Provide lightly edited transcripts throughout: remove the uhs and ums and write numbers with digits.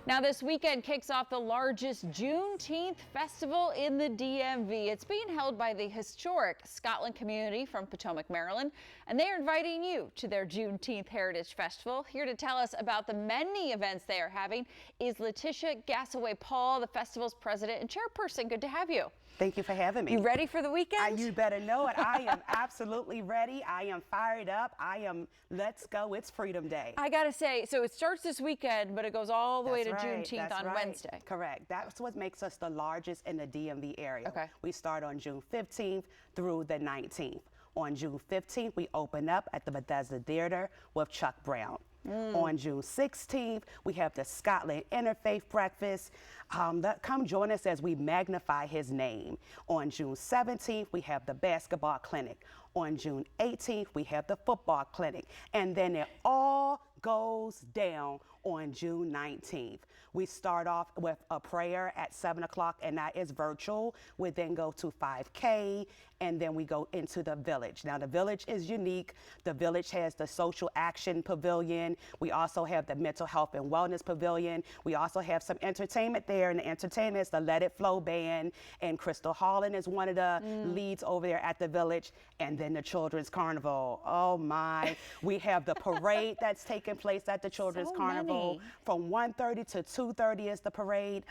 Now this weekend kicks off the largest Juneteenth festival in the DMV. It's being held by the historic Scotland community from Potomac, Maryland, and they are inviting you to their Juneteenth Heritage Festival. Here to tell us about the many events they are having is LaTisha Gasaway-Paul, the festival's president and chairperson. Good to have you. Thank you for having me. You ready for the weekend? You better know it. I am absolutely ready. I am fired up. Let's go. It's Freedom Day. I gotta say, so it starts this weekend, but it goes all the way to Juneteenth on Wednesday. Correct. That's what makes us the largest in the DMV area. Okay. We start on June 15th through the 19th. On June 15th, we open up at the Bethesda Theater with Chuck Brown. On June 16th, we have the Scotland Interfaith Breakfast. Come join us as we magnify his name. On June 17th, we have the Basketball Clinic. On June 18th, we have the Football Clinic. And then it all goes down on June 19th. We start off with a prayer at 7 o'clock, and that is virtual. We then go to 5K, and then we go into the village. Now, the village is unique. The village has the social action pavilion. We also have the mental health and wellness pavilion. We also have some entertainment there, and the entertainment is the Let It Flow band, and Crystal Holland is one of the leads over there at the village, and then the Children's Carnival. Oh my. We have the parade that's taking place at the Children's Carnival. From 1:30 to 2:30 is the parade,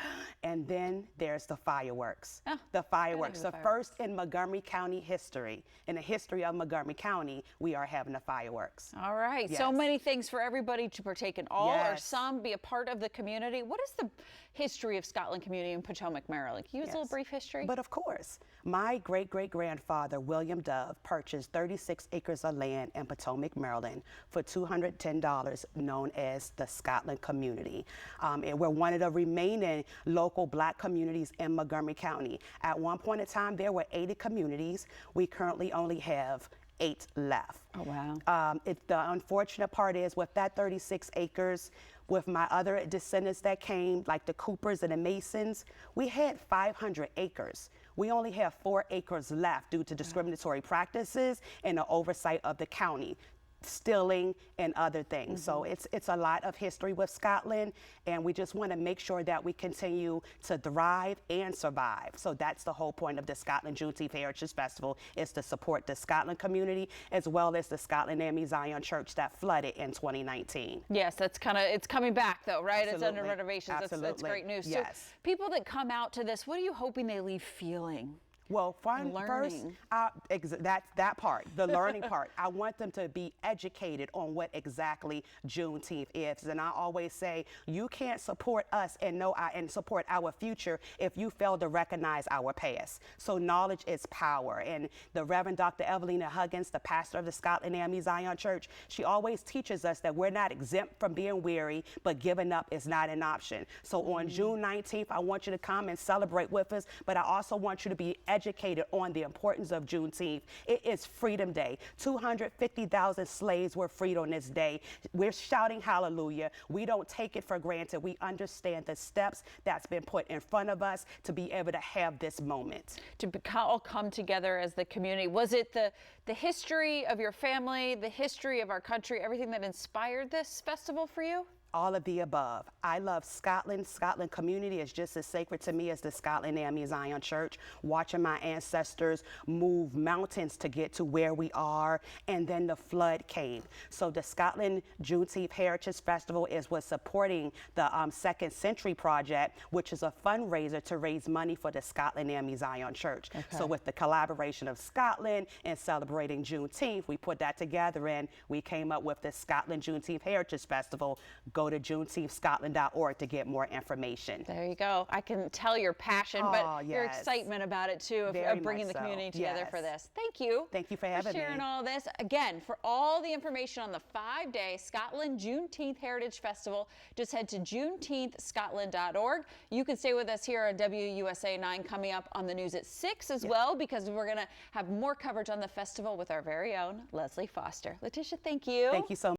and then there's the fireworks. The fireworks, the first in Montgomery County history. In the history of Montgomery County, we are having the fireworks. All right, so many things for everybody to partake in, all or some, be a part of the community. What is the history of Scotland community in Potomac, Maryland? Can you give us a little brief history? But of course, my great-great-grandfather, William Dove, purchased 36 acres of land in Potomac, Maryland for $210, known as the Scotland community. And we're one of the remaining local black communities in Montgomery County. At one point in time, there were 80 communities. We currently only have 8 left. Oh, wow. The unfortunate part is with that 36 acres, with my other descendants that came, like the Coopers and the Masons, we had 500 acres. We only have 4 acres left due to discriminatory practices and the oversight of the county, stealing and other things. So it's a lot of history with Scotland, and we just want to make sure that we continue to thrive and survive. So that's the whole point of the Scotland Juneteenth Heritage Festival, is to support the Scotland community as well as the Scotland Army Zion Church that flooded in 2019. Yes, that's it's coming back though, right? Absolutely. It's under renovations. That's great news. Yes. So people that come out to this, what are you hoping they leave feeling? Well, first, that part, the learning part, I want them to be educated on what exactly Juneteenth is. And I always say, you can't support us and support our future if you fail to recognize our past. So knowledge is power. And the Reverend Dr. Evelina Huggins, the pastor of the Scotland Army Zion Church, she always teaches us that we're not exempt from being weary, but giving up is not an option. So on June 19th, I want you to come and celebrate with us, but I also want you to be educated on the importance of Juneteenth. It is Freedom Day. 250,000 slaves were freed on this day. We're shouting hallelujah. We don't take it for granted. We understand the steps that's been put in front of us to be able to have this moment. To all come together as the community. Was it the history of your family, the history of our country, everything that inspired this festival for you? All of the above. I love Scotland. Scotland community is just as sacred to me as the Scotland Army Zion Church. Watching my ancestors move mountains to get to where we are, and then the flood came. So the Scotland Juneteenth Heritage Festival was supporting the Second Century Project, which is a fundraiser to raise money for the Scotland Army Zion Church. So with the collaboration of Scotland and celebrating Juneteenth, we put that together and we came up with the Scotland Juneteenth Heritage Festival. Go to juneteenthscotland.org to get more information. There you go. I can tell your passion, but your excitement about it too, of bringing the community together for this. Thank you. Thank you for having me. Sharing all this. Again, for all the information on the 5-day Scotland Juneteenth Heritage Festival, just head to juneteenthscotland.org. You can stay with us here on WUSA 9 coming up on the news at 6 as well, because we're going to have more coverage on the festival with our very own Leslie Foster. LaTisha, thank you. Thank you so much.